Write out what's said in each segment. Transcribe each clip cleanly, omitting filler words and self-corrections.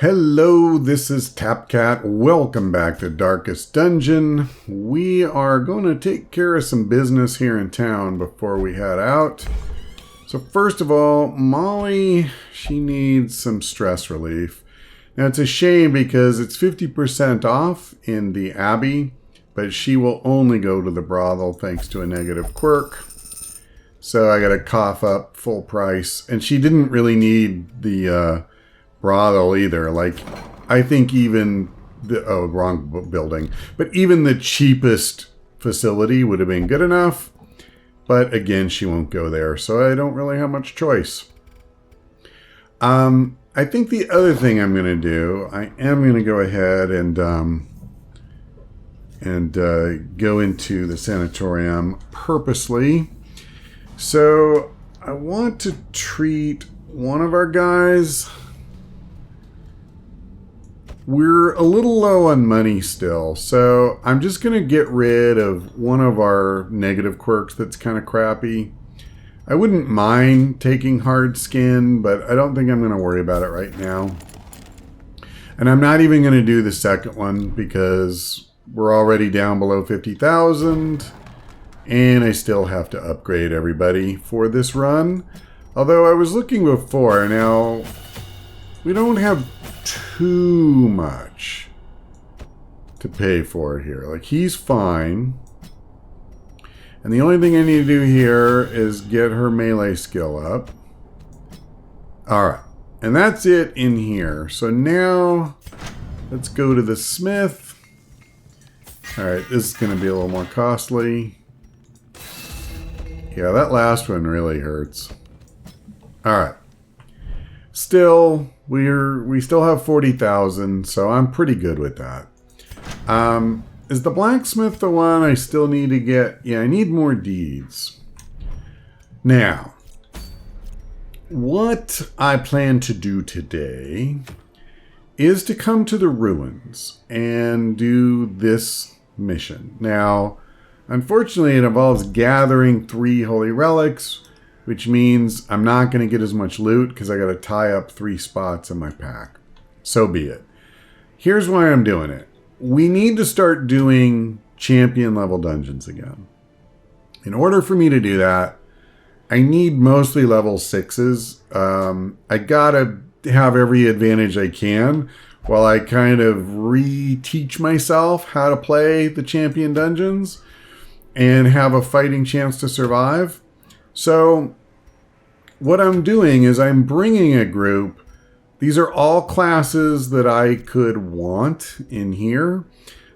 Hello, this is Tapcat. Welcome back to Darkest Dungeon. We are going to take care of some business here in town before we head out. So first of all, Molly, she needs some stress relief. Now it's a shame because it's 50% off in the Abbey, but she will only go to the brothel thanks to a negative quirk. So I got to cough up full price. And she didn't really need the brothel either. Like, I think even the wrong building, but even the cheapest facility would have been good enough. But again, she won't go there, so I don't really have much choice. I think the other thing I'm going to do, I am going to go ahead and go into the sanatorium purposely. So I want to treat one of our guys. We're a little low on money still, so I'm just going to get rid of one of our negative quirks that's kind of crappy. I wouldn't mind taking hard skin, but I don't think I'm going to worry about it right now. And I'm not even going to do the second one because we're already down below 50,000, and I still have to upgrade everybody for this run. Although I was looking before, now we don't have too much to pay for here. Like, he's fine. And the only thing I need to do here is get her melee skill up. Alright. And that's it in here. So now, let's go to the smith. Alright, this is going to be a little more costly. Yeah, that last one really hurts. Alright. Still, we still have 40,000, so I'm pretty good with that. Is the blacksmith the one I still need to get? Yeah, I need more deeds. Now, what I plan to do today is to come to the ruins and do this mission. Now, unfortunately, it involves gathering 3 holy relics, which means I'm not going to get as much loot because I got to tie up 3 spots in my pack. So be it. Here's why I'm doing it. We need to start doing champion level dungeons again. In order for me to do that, I need mostly level 6s. I got to have every advantage I can while I kind of reteach myself how to play the champion dungeons and have a fighting chance to survive. So what I'm doing is I'm bringing a group. These are all classes that I could want in here.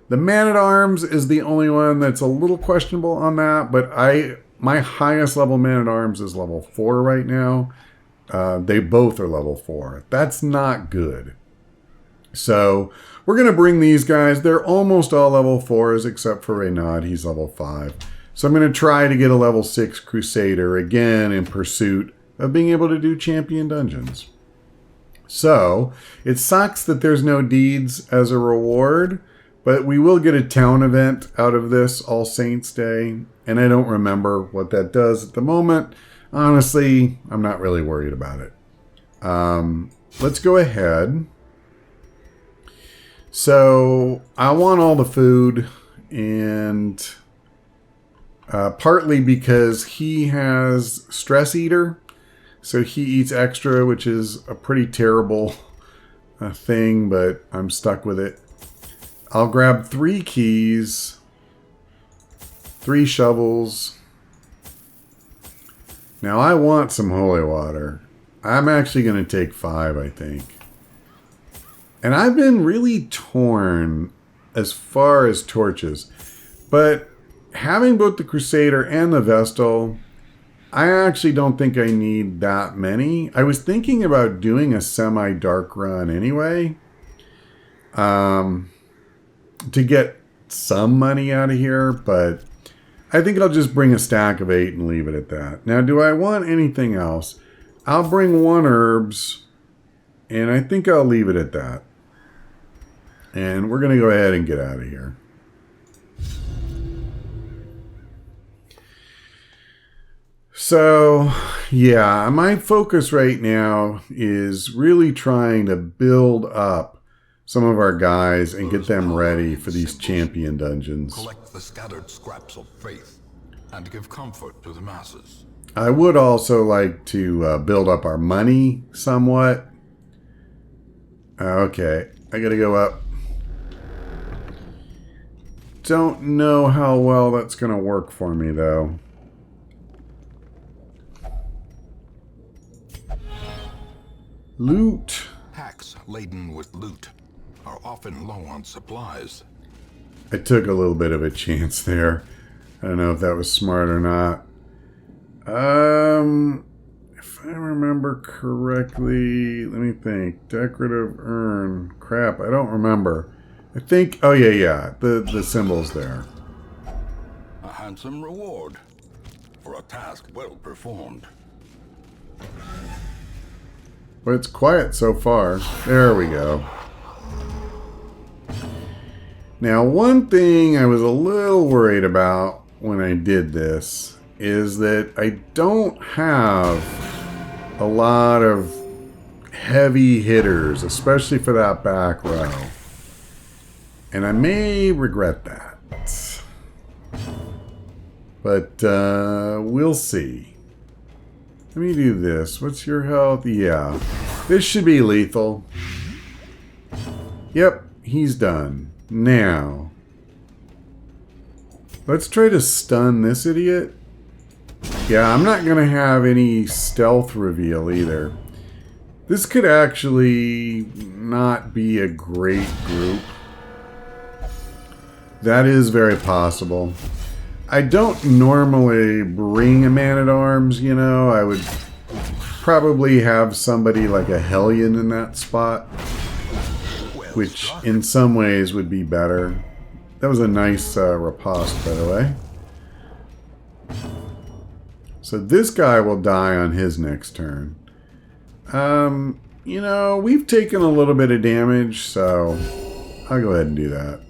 The Man-at-Arms is the only one that's a little questionable on that, but my highest level Man-at-Arms is level 4 right now. They both are level 4. That's not good. So we're going to bring these guys. They're almost all level 4s except for Renaud. He's level 5. So I'm going to try to get a level 6 Crusader again in pursuit of being able to do champion dungeons. So it sucks that there's no deeds as a reward, but we will get a town event out of this All Saints Day, and I don't remember what that does at the moment. Honestly, I'm not really worried about it. Let's go ahead. So I want all the food, and partly because he has Stress Eater, so he eats extra, which is a pretty terrible thing, but I'm stuck with it. I'll grab 3 keys, 3 shovels. Now I want some holy water. I'm actually going to take 5, I think. And I've been really torn as far as torches, but having both the Crusader and the Vestal, I actually don't think I need that many. I was thinking about doing a semi-dark run anyway, to get some money out of here, but I think I'll just bring a stack of 8 and leave it at that. Now, do I want anything else? I'll bring 1 herbs, and I think I'll leave it at that. And we're going to go ahead and get out of here. So Yeah, my focus right now is really trying to build up some of our guys and get them ready for these champion dungeons. Collect the scattered scraps of faith and give comfort to the masses. I would also like to build up our money somewhat. Okay, I gotta go up. Don't know how well that's gonna work for me though. Loot. Packs laden with loot are often low on supplies. I took a little bit of a chance there. I don't know if that was smart or not. If I remember correctly, let me think. Decorative urn. Crap, I don't remember. I think, oh yeah, the symbol's there. A handsome reward for a task well performed. But it's quiet so far. There we go. Now, one thing I was a little worried about when I did this is that I don't have a lot of heavy hitters, especially for that back row. And I may regret that. But we'll see. Let me do this. What's your health? Yeah. This should be lethal. Yep, he's done. Now, let's try to stun this idiot. Yeah, I'm not going to have any stealth reveal either. This could actually not be a great group. That is very possible. I don't normally bring a man-at-arms, you know. I would probably have somebody like a Hellion in that spot, which in some ways would be better. That was a nice riposte, by the way. So this guy will die on his next turn. You know, we've taken a little bit of damage, so I'll go ahead and do that.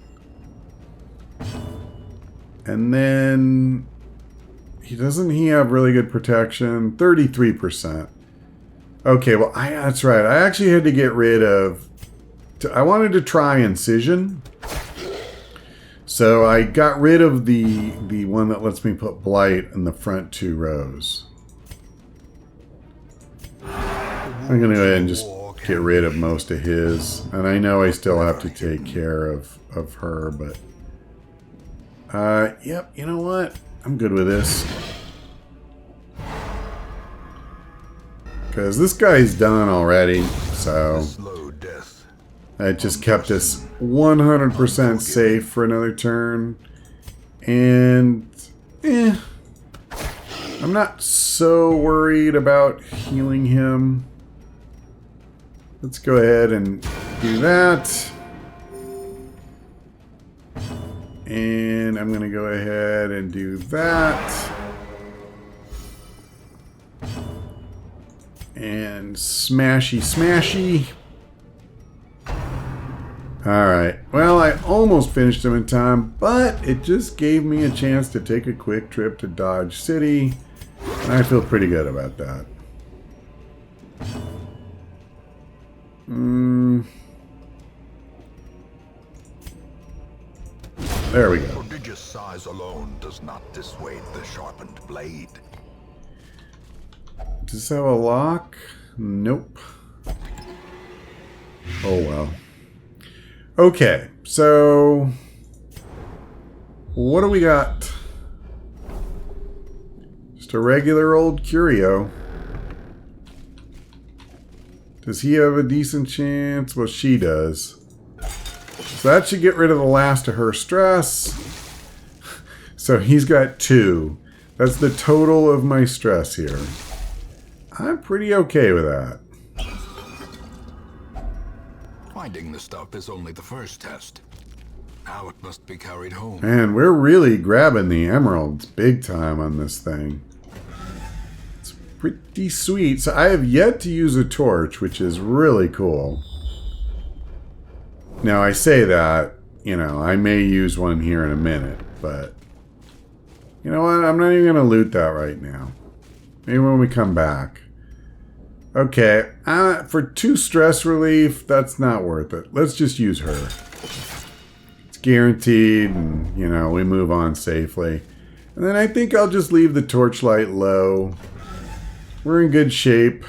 And then he have really good protection? 33%. Okay, well, that's right. I actually had to get rid of... I wanted to try Incision. So I got rid of the one that lets me put Blight in the front 2 rows. I'm going to go ahead and just get rid of most of his. And I know I still have to take care of her, but... yep, you know what? I'm good with this. Because this guy's done already, so... That just kept us 100% safe for another turn. And... I'm not so worried about healing him. Let's go ahead and do that. And I'm going to go ahead and do that. And smashy, smashy. Alright. Well, I almost finished him in time, but it just gave me a chance to take a quick trip to Dodge City. And I feel pretty good about that. There we go. Prodigious size alone does not dissuade the sharpened blade. Does this have a lock? Nope. Oh well. Okay, so what do we got? Just a regular old Curio. Does he have a decent chance? Well, she does. So that should get rid of the last of her stress. So he's got 2. That's the total of my stress here. I'm pretty okay with that. Finding the stuff is only the first test. Now it must be carried home. Man, we're really grabbing the emeralds big time on this thing. It's pretty sweet. So I have yet to use a torch, which is really cool. Now, I say that, you know, I may use one here in a minute, but you know what? I'm not even going to loot that right now. Maybe when we come back. Okay, for 2 stress relief, that's not worth it. Let's just use her. It's guaranteed, and, you know, we move on safely. And then I think I'll just leave the torchlight low. We're in good shape.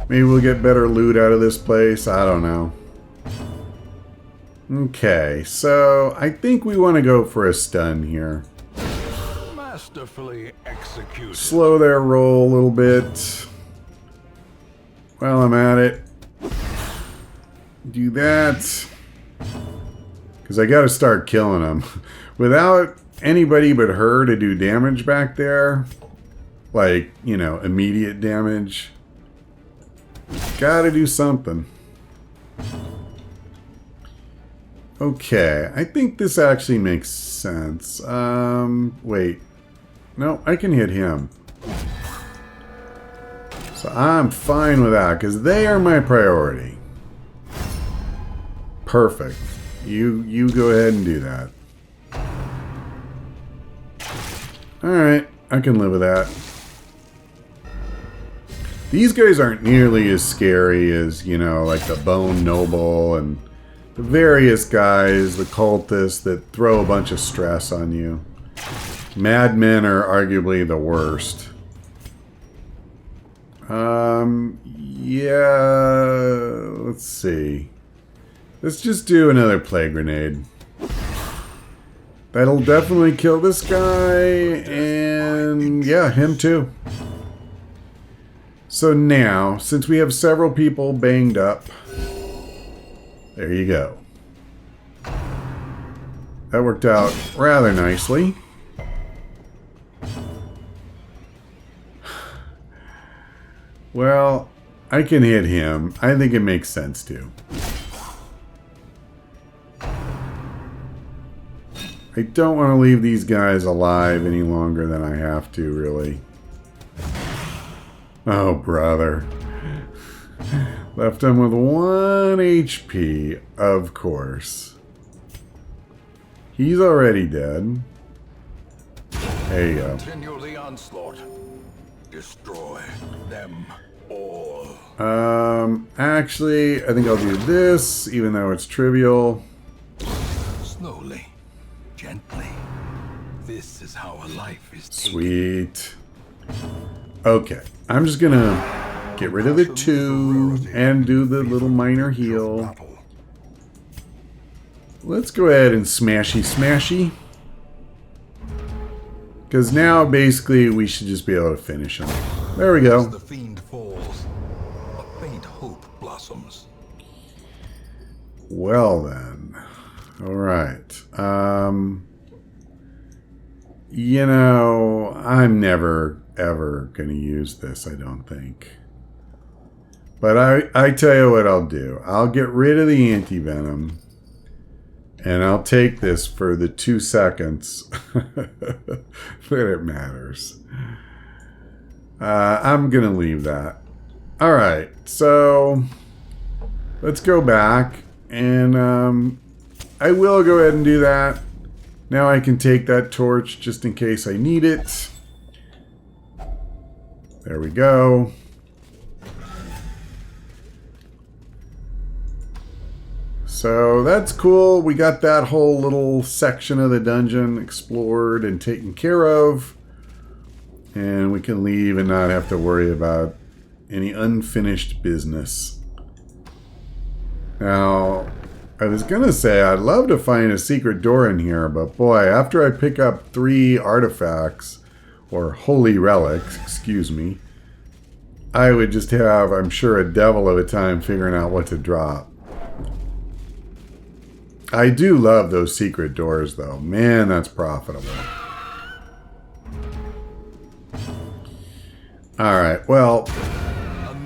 Maybe we'll get better loot out of this place. I don't know. Okay, so I think we want to go for a stun here. Masterfully executed. Slow their roll a little bit. While I'm at it. Do that. Because I got to start killing them. Without anybody but her to do damage back there. Like, you know, immediate damage. Gotta do something. Okay, I think this actually makes sense. Wait. No, I can hit him. So I'm fine with that, because they are my priority. Perfect. You go ahead and do that. Alright, I can live with that. These guys aren't nearly as scary as, you know, like the Bone Noble and the various guys, the cultists that throw a bunch of stress on you. Madmen are arguably the worst. Yeah, let's see. Let's just do another plague grenade. That'll definitely kill this guy, and yeah, him too. So now, since we have several people banged up, there you go. That worked out rather nicely. Well, I can hit him. I think it makes sense to. I don't want to leave these guys alive any longer than I have to, really. Oh, brother. Left him with 1 HP, of course. He's already dead. There you go. Continue the onslaught. Destroy them all. Actually, I think I'll do this, even though it's trivial. Slowly. Gently. This is how a life is taken. Sweet. Okay. I'm just gonna get rid of the 2 and do the little minor heal. Let's go ahead and smashy. Because now, basically, we should just be able to finish him. There we go. As the fiend falls, a faint hope blossoms. Well then. Alright. You know, I'm never, ever going to use this, I don't think. But I tell you what I'll do. I'll get rid of the anti-venom. And I'll take this for the 2 seconds that it matters. I'm going to leave that. Alright, so let's go back. And I will go ahead and do that. Now I can take that torch just in case I need it. There we go. So that's cool. We got that whole little section of the dungeon explored and taken care of. And we can leave and not have to worry about any unfinished business. Now, I was going to say I'd love to find a secret door in here, but boy, after I pick up 3 artifacts, or holy relics, excuse me, I would just have, I'm sure, a devil of a time figuring out what to drop. I do love those secret doors, though. Man, that's profitable. Alright, well,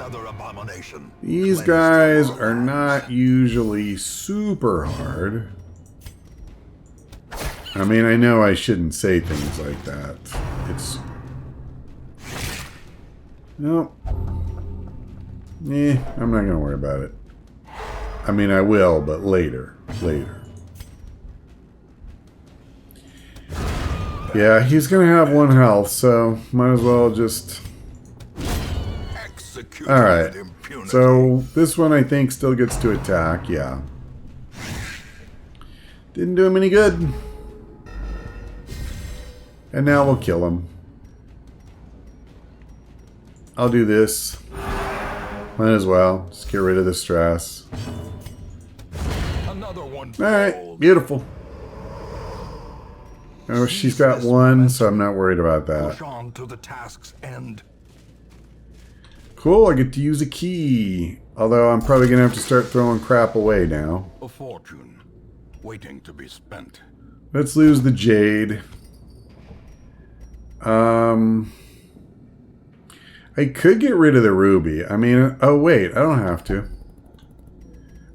Another abomination. these guys are not usually super hard. I mean, I know I shouldn't say things like that. It's... Nope. I'm not going to worry about it. I mean, I will, but later. Yeah, he's gonna have 1 health, so might as well just... Alright, so this one I think still gets to attack, yeah. Didn't do him any good. And now we'll kill him. I'll do this. Might as well. Just get rid of the stress. Alright, beautiful. Oh, she's got 1, so I'm not worried about that. Push on to the task's end. Cool, I get to use a key. Although I'm probably going to have to start throwing crap away now. A fortune waiting to be spent. Let's lose the jade. I could get rid of the ruby. I mean, oh wait, I don't have to.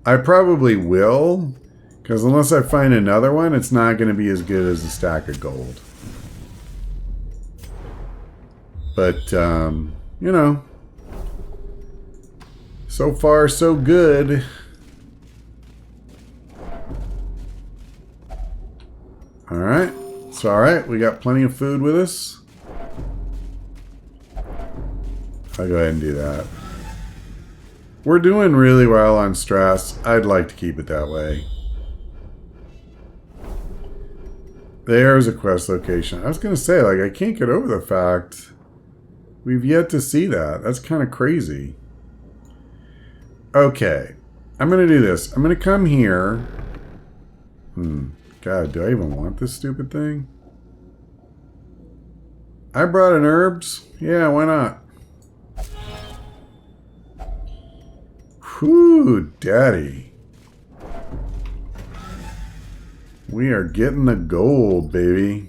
I probably will, because unless I find another one, it's not going to be as good as a stack of gold. But, you know, so far so good. Alright, it's alright. We got plenty of food with us. I'll go ahead and do that. We're doing really well on stress. I'd like to keep it that way. There's a quest location. I was going to say, like, I can't get over the fact we've yet to see that. That's kind of crazy. Okay. I'm going to do this. I'm going to come here. God, do I even want this stupid thing? I brought in herbs. Yeah, why not? Whew, daddy. We are getting the gold, baby.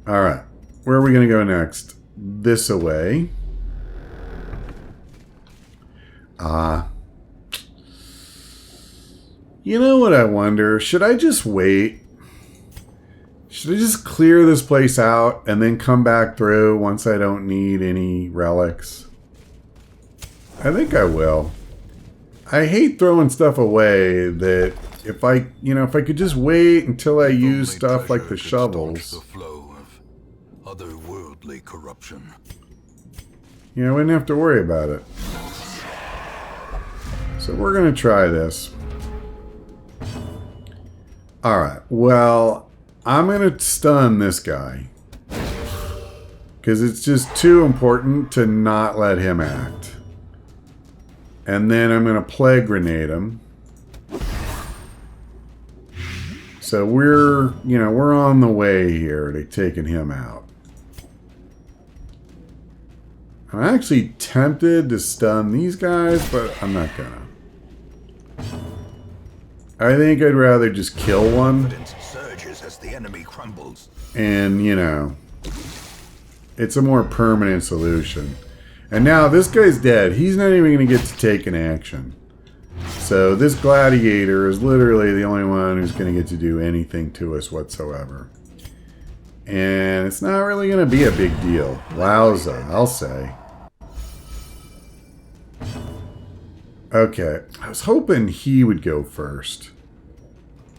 Alright. Where are we going to go next? This away. You know what I wonder? Should I just wait? Should I just clear this place out and then come back through once I don't need any relics? I think I will. I hate throwing stuff away that if I, if I could just wait until I use stuff like the shovels. The flow of otherworldly corruption. I wouldn't have to worry about it. So we're going to try this. Alright, well, I'm going to stun this guy. Because it's just too important to not let him act. And then I'm going to plague grenade him. So we're on the way here to taking him out. I'm actually tempted to stun these guys, but I'm not gonna. I think I'd rather just kill one. Surges as the enemy crumbles. And, it's a more permanent solution. And now this guy's dead. He's not even going to get to take an action. So this gladiator is literally the only one who's going to get to do anything to us whatsoever. And it's not really going to be a big deal. Wowza, I'll say. Okay, I was hoping he would go first.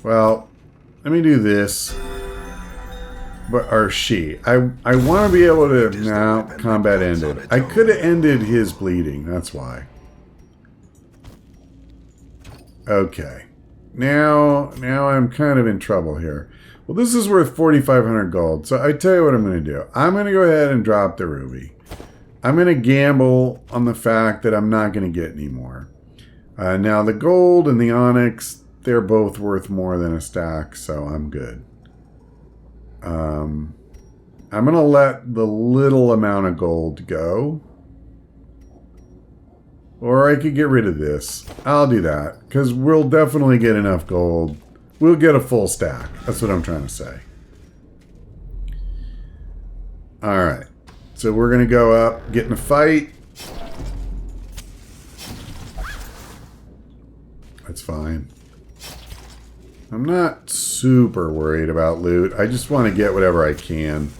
Well, let me do this. Or she. I want to be able to... Now, combat ended. I could have ended his bleeding. That's why. Okay. Now I'm kind of in trouble here. Well, this is worth 4,500 gold. So I tell you what I'm going to do. I'm going to go ahead and drop the ruby. I'm going to gamble on the fact that I'm not going to get any more. Now, the gold and the onyx, they're both worth more than a stack, so I'm good. I'm going to let the little amount of gold go. Or I could get rid of this. I'll do that, because we'll definitely get enough gold. We'll get a full stack. That's what I'm trying to say. Alright. So we're going to go up, get in a fight. That's fine. I'm not super worried about loot. I just want to get whatever I can.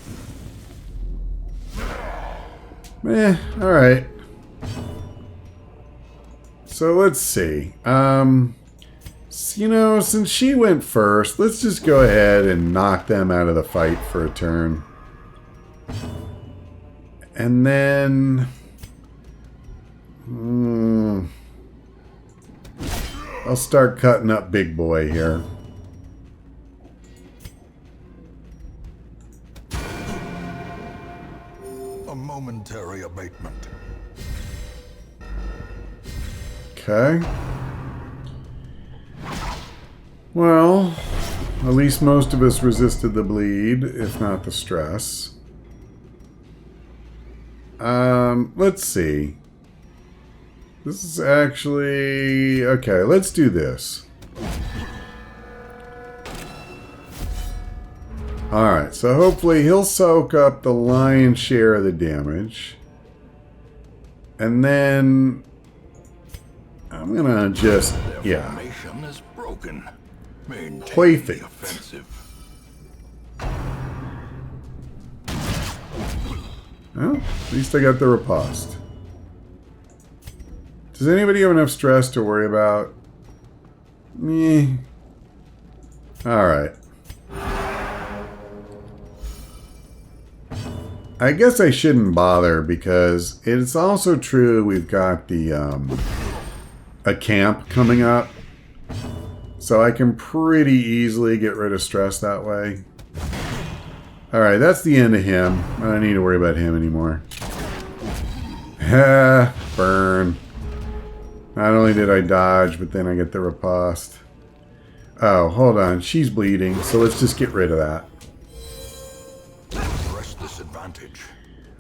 Alright. So let's see. You know, since she went first, let's just go ahead and knock them out of the fight for a turn. And then... I'll start cutting up Big Boy here. A momentary abatement. Okay. Well, at least most of us resisted the bleed, if not the stress. Let's see. This is actually... Okay, let's do this. Alright, so hopefully he'll soak up the lion's share of the damage. And then... I'm gonna just... Yeah. Formation is broken. Maintain Playfit. the offensive. Well, at least I got the riposte. Does anybody have enough stress to worry about? Meh. Alright. I guess I shouldn't bother because it's also true we've got the a camp coming up. So I can pretty easily get rid of stress that way. Alright, that's the end of him. I don't need to worry about him anymore. Burn. Not only did I dodge, but then I get the riposte. Oh, hold on. She's bleeding, so let's just get rid of that. Press this advantage.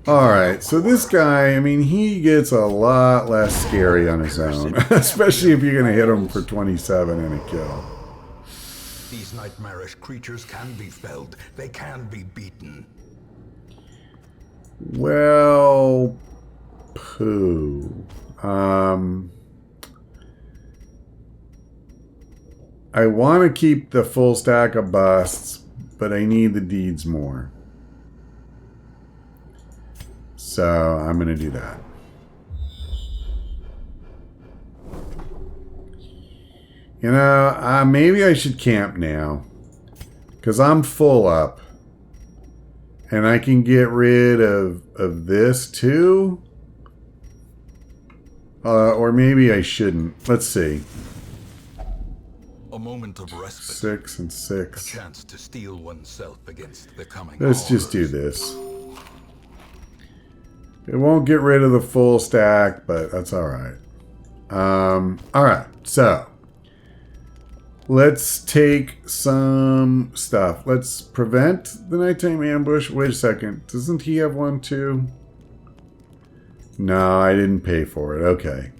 Alright, so this guy, I mean, he gets a lot less scary on his own. Especially if you're going to hit him for 27 and a kill. These nightmarish creatures can be felled. They can be beaten. Well, poo. I want to keep the full stack of busts, but I need the deeds more. So I'm going to do that. You know, maybe I should camp now. Because I'm full up. And I can get rid of this too. Or maybe I shouldn't. Let's see. A moment of respite. 6 and 6. A chance to steel oneself against the coming Let's just do horrors. this. It won't get rid of the full stack, but that's alright. Alright, so. Let's take some stuff. Let's prevent the nighttime ambush. Wait a second. Doesn't he have one too? No, I didn't pay for it. Okay.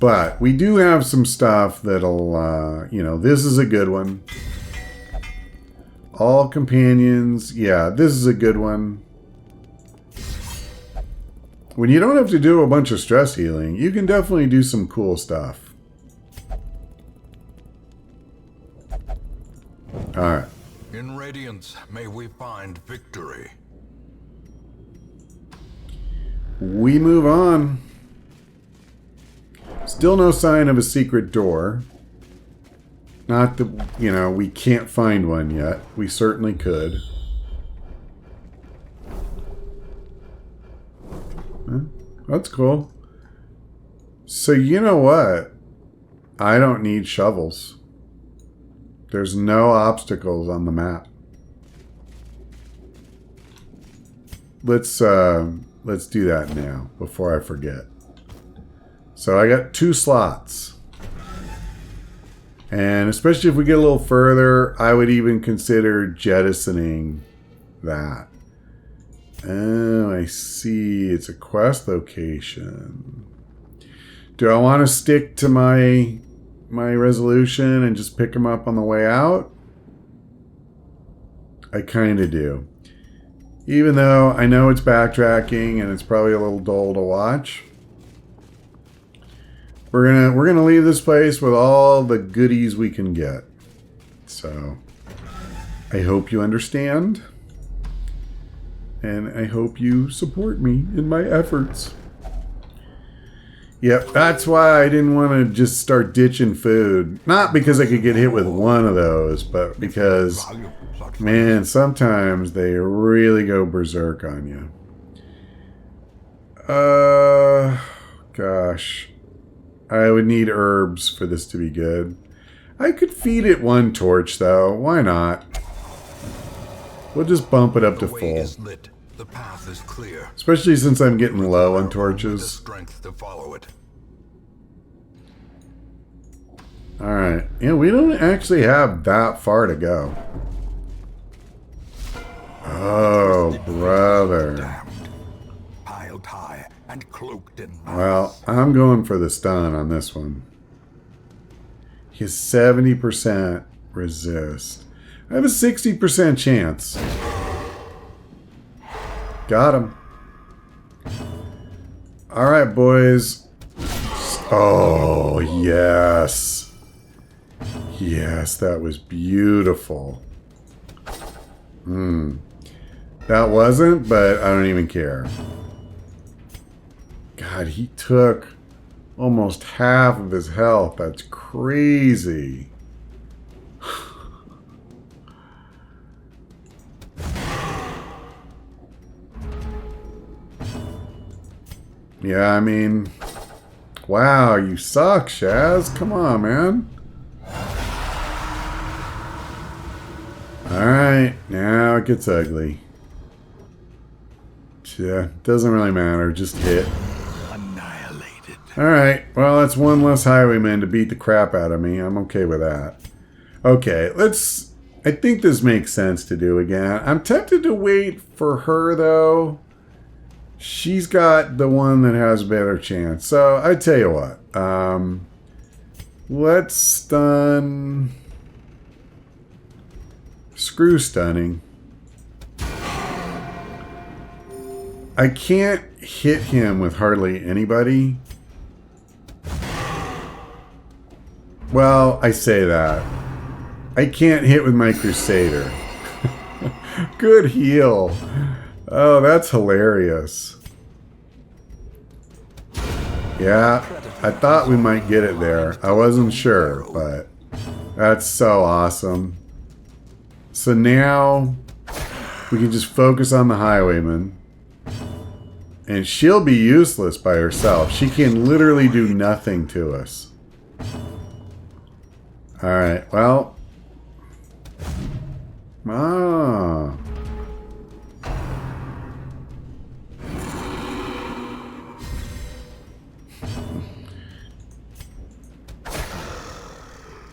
But we do have some stuff that'll, you know, this is a good one. All companions. Yeah, this is a good one. When you don't have to do a bunch of stress healing, you can definitely do some cool stuff. Alright. In Radiance, may we find victory. We move on. Still no sign of a secret door. Not that, you know, we can't find one yet. We certainly could. Huh? That's cool. So you know what? I don't need shovels. There's no obstacles on the map. Let's do that now before I forget. So I got 2 slots. And especially if we get a little further, I would even consider jettisoning that. Oh, I see. It's a quest location. Do I want to stick to my resolution and just pick them up on the way out? I kind of do. Even though I know it's backtracking and it's probably a little dull to watch. We're gonna leave this place with all the goodies we can get. So I hope you understand. And I hope you support me in my efforts. Yep, that's why I didn't want to just start ditching food. Not because I could get hit with one of those, but because, man, sometimes they really go berserk on you. Gosh. I would need herbs for this to be good. I could feed it one torch, though. Why not? We'll just bump it up to full. The path is clear. Especially since I'm getting low on torches. The strength to follow it. Alright. Yeah, we don't actually have that far to go. Oh, brother. Damned, piled high and cloaked in mass. Well, I'm going for the stun on this one. He has 70% resist. I have a 60% chance. Got him. Alright, boys. Oh, yes. Yes, that was beautiful. That wasn't, but I don't even care. God, he took almost half of his health. That's crazy. Yeah, I mean, wow, you suck, Shaz. Come on, man. Alright, now it gets ugly. Yeah, doesn't really matter, just hit. Annihilated. Alright, well, that's one less highwayman to beat the crap out of me. I'm okay with that. Okay, let's... I think this makes sense to do again. I'm tempted to wait for her, though. She's got the one that has a better chance. So, I tell you what. Let's stun... Screw stunning. I can't hit him with hardly anybody. Well, I say that. I can't hit with my Crusader. Good heal. Oh, that's hilarious. Yeah, I thought we might get it there. I wasn't sure, but that's so awesome. So now we can just focus on the highwayman. And she'll be useless by herself. She can literally do nothing to us. Alright, well. Ah.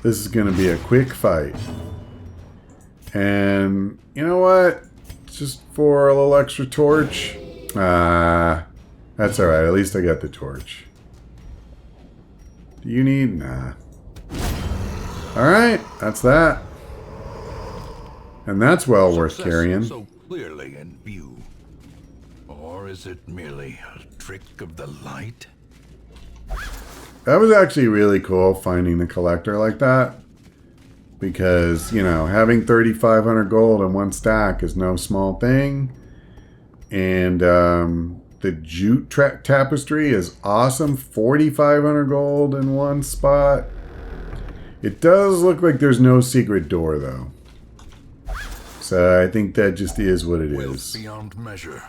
This is going to be a quick fight. And you know what? Just for a little extra torch. That's alright. At least I got the torch. Do you need? Nah. Alright, that's that. And that's well worth carrying. So clearly in view. Or is it merely a trick of the light? That was actually really cool, finding the collector like that. Because, you know, having 3,500 gold in one stack is no small thing. And the jute tapestry is awesome. 4,500 gold in one spot. It does look like there's no secret door, though. So I think that just is what it is. Beyond measure.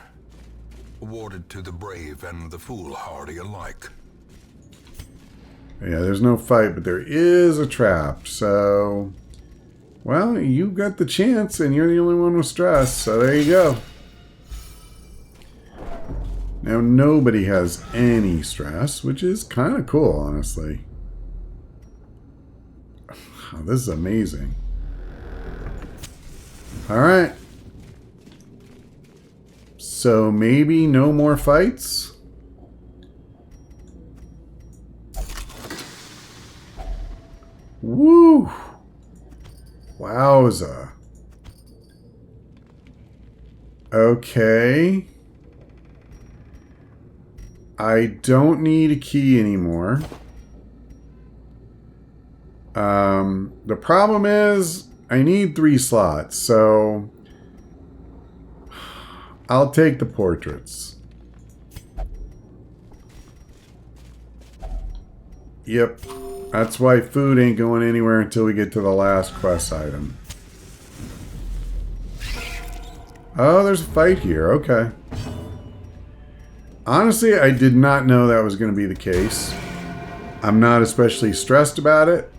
Awarded to the brave and the foolhardy alike. Yeah, there's no fight, but there is a trap. So, well, you got the chance, and you're the only one with stress. So there you go. Now nobody has any stress, which is kind of cool, honestly. Oh, this is amazing. Alright. So maybe no more fights? Woo! Wowza. Okay. I don't need a key anymore. The problem is I need 3 slots, so I'll take the portraits. Yep. That's why food ain't going anywhere until we get to the last quest item. Oh, there's a fight here. Okay. Honestly, I did not know that was going to be the case. I'm not especially stressed about it.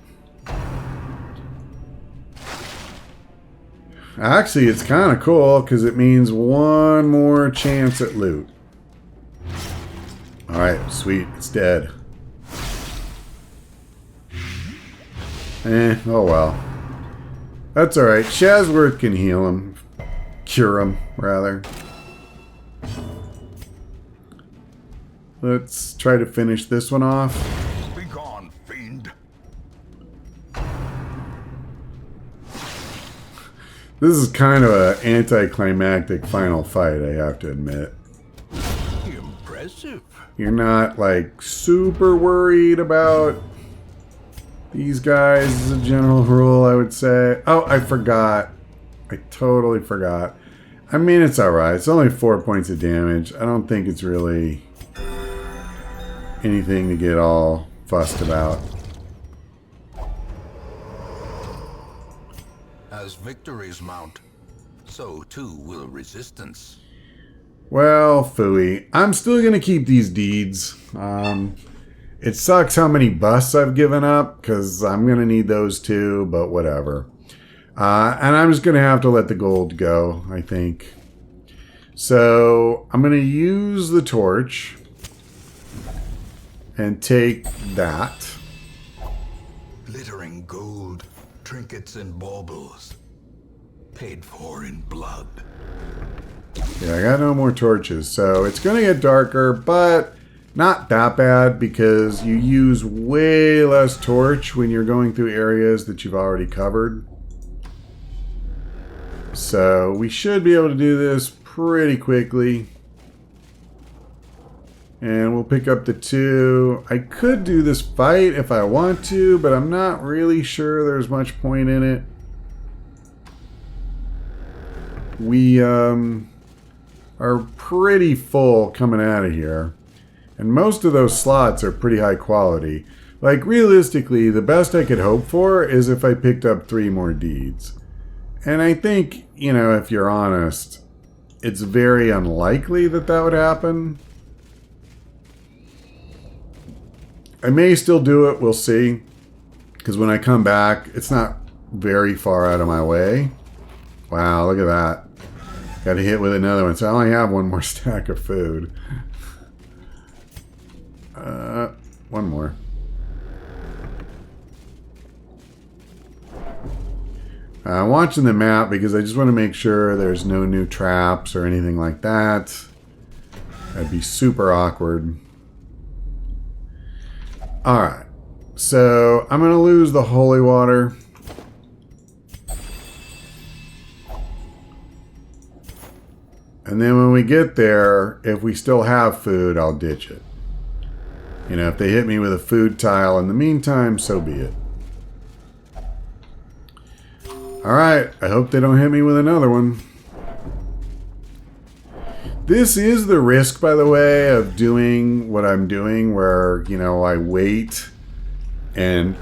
Actually, it's kind of cool because it means one more chance at loot. Alright, sweet. It's dead. Oh well. That's alright. Shazworth can heal him. Cure him, rather. Let's try to finish this one off. Be gone, fiend. This is kind of an anticlimactic final fight, I have to admit. Impressive. You're not, like, super worried about these guys as a general rule, I would say. Oh, I forgot. I totally forgot. I mean, it's alright. It's only 4 points of damage. I don't think it's really anything to get all fussed about. As victories mount, so too will resistance. Well, phooey. I'm still going to keep these deeds. It sucks how many busts I've given up, because I'm going to need those too, but whatever. And I'm just going to have to let the gold go, I think. So, I'm going to use the torch and take that. Glittering gold, trinkets and baubles, paid for in blood. Yeah, I got no more torches, so it's going to get darker, but not that bad because you use way less torch when you're going through areas that you've already covered. So we should be able to do this pretty quickly. And we'll pick up the 2. I could do this fight if I want to, but I'm not really sure there's much point in it. We are pretty full coming out of here. And most of those slots are pretty high quality. Like, realistically, the best I could hope for is if I picked up 3 more deeds. And I think, you know, if you're honest, it's very unlikely that that would happen. I may still do it, we'll see. Because when I come back, it's not very far out of my way. Wow, look at that. Got to hit with another one, so I only have 1 more stack of food. One more. I'm watching the map because I just want to make sure there's no new traps or anything like that. That'd be super awkward. Alright. So, I'm going to lose the holy water. And then when we get there, if we still have food, I'll ditch it. You know, if they hit me with a food tile in the meantime, so be it. Alright, I hope they don't hit me with another one. This is the risk, by the way, of doing what I'm doing, where, you know, I wait and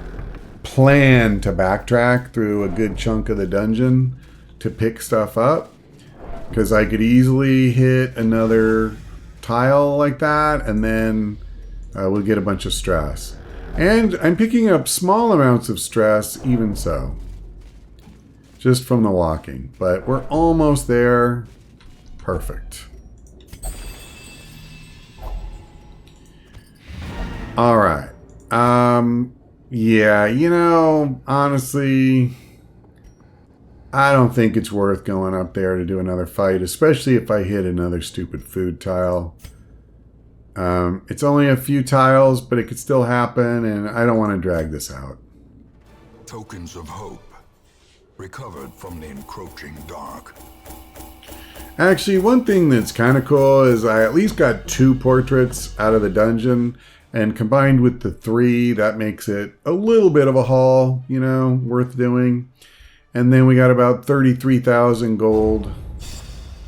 plan to backtrack through a good chunk of the dungeon to pick stuff up. Because I could easily hit another tile like that, and then we'll get a bunch of stress. And I'm picking up small amounts of stress, even so. Just from the walking. But we're almost there. Perfect. Alright. Yeah, you know, honestly, I don't think it's worth going up there to do another fight, especially if I hit another stupid food tile. It's only a few tiles, but it could still happen, and I don't want to drag this out. Tokens of hope, recovered from the encroaching dark. Actually, one thing that's kind of cool is I at least got 2 portraits out of the dungeon, and combined with the 3, that makes it a little bit of a haul, you know, worth doing. And then we got about 33,000 gold,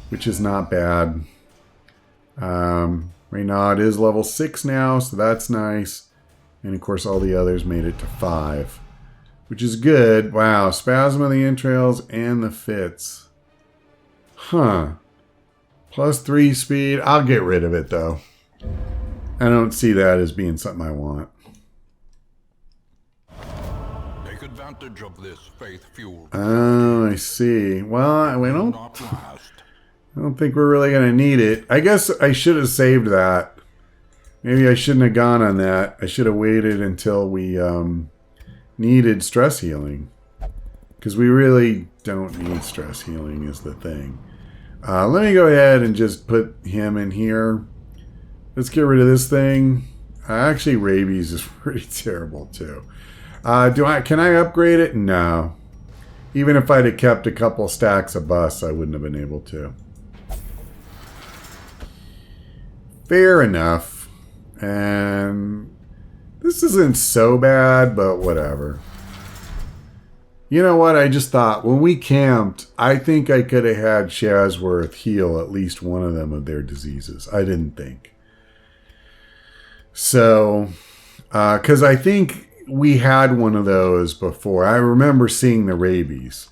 which is not bad. Right now it is level 6 now, so that's nice. And of course, all the others made it to 5, which is good. Wow, spasm of the entrails and the fits. Huh. +3 speed. I'll get rid of it, though. I don't see that as being something I want. Take advantage of this faith-fueled. Oh, I see. Well, we don't... Not last. I don't think we're really going to need it. I guess I should have saved that. Maybe I shouldn't have gone on that. I should have waited until we needed stress healing. Because we really don't need stress healing is the thing. Let me go ahead and just put him in here. Let's get rid of this thing. Actually, rabies is pretty terrible too. Can I upgrade it? No. Even if I'd have kept a couple stacks of busts, I wouldn't have been able to. Fair enough. And this isn't so bad, but whatever. You know what? I just thought, when we camped, I think I could have had Shazworth heal at least one of them of their diseases. I didn't think. So, because I think we had one of those before. I remember seeing the rabies.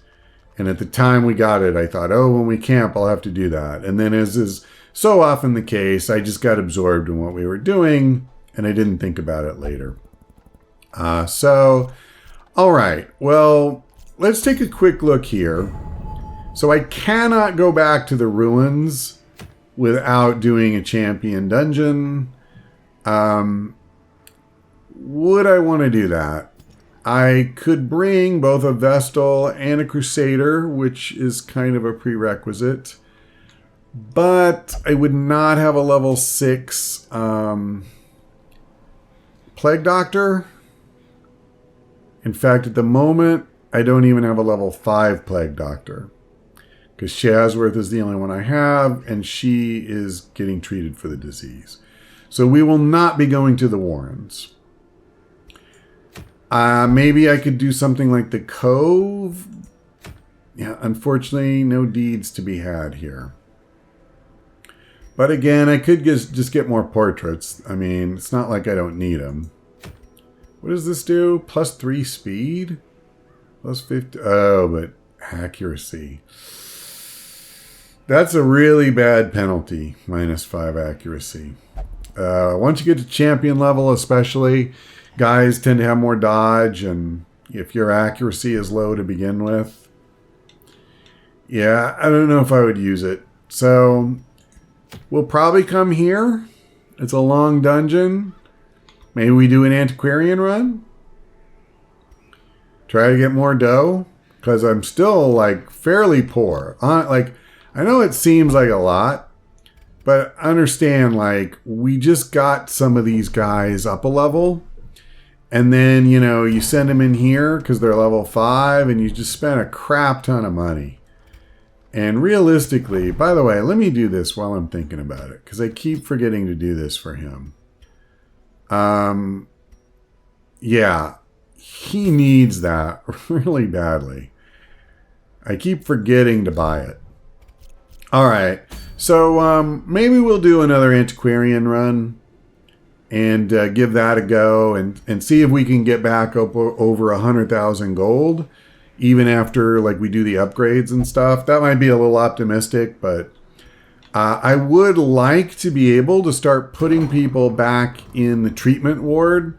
And at the time we got it, I thought, oh, when we camp, I'll have to do that. And then as is so often the case, I just got absorbed in what we were doing, and I didn't think about it later. All right. Well, let's take a quick look here. So I cannot go back to the ruins without doing a champion dungeon. Would I want to do that? I could bring both a Vestal and a Crusader, which is kind of a prerequisite. But I would not have a level 6 Plague Doctor. In fact, at the moment, I don't even have a level 5 Plague Doctor. Because Shazworth is the only one I have, and she is getting treated for the disease. So we will not be going to the Warrens. Maybe I could do something like the Cove. Yeah, unfortunately, no deeds to be had here. But again, I could just get more portraits. I mean, it's not like I don't need them. What does this do? +3 speed? +50. Oh, but accuracy. That's a really bad penalty. -5 accuracy. Once you get to champion level especially, guys tend to have more dodge, and if your accuracy is low to begin with, yeah, I don't know if I would use it. So we'll probably come here. It's a long dungeon. Maybe we do an antiquarian run. Try to get more dough, because I'm still like fairly poor. I know it seems like a lot, but understand, like, we just got some of these guys up a level. And then, you know, you send them in here because they're level 5 and you just spent a crap ton of money. And realistically, by the way, let me do this while I'm thinking about it, because I keep forgetting to do this for him. Yeah, he needs that really badly. I keep forgetting to buy it. All right, so maybe we'll do another antiquarian run and give that a go and see if we can get back up over 100,000 gold, even after like we do the upgrades and stuff. That might be a little optimistic, but I would like to be able to start putting people back in the treatment ward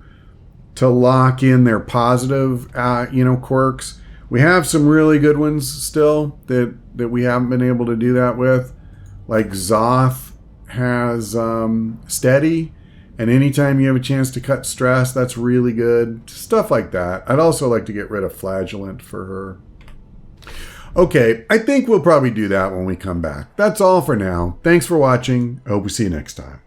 to lock in their positive, quirks. We have some really good ones still that we haven't been able to do that with. Like Zoth has Steady, and anytime you have a chance to cut stress, that's really good. Stuff like that. I'd also like to get rid of Flagellant for her. Okay, I think we'll probably do that when we come back. That's all for now. Thanks for watching. I hope we see you next time.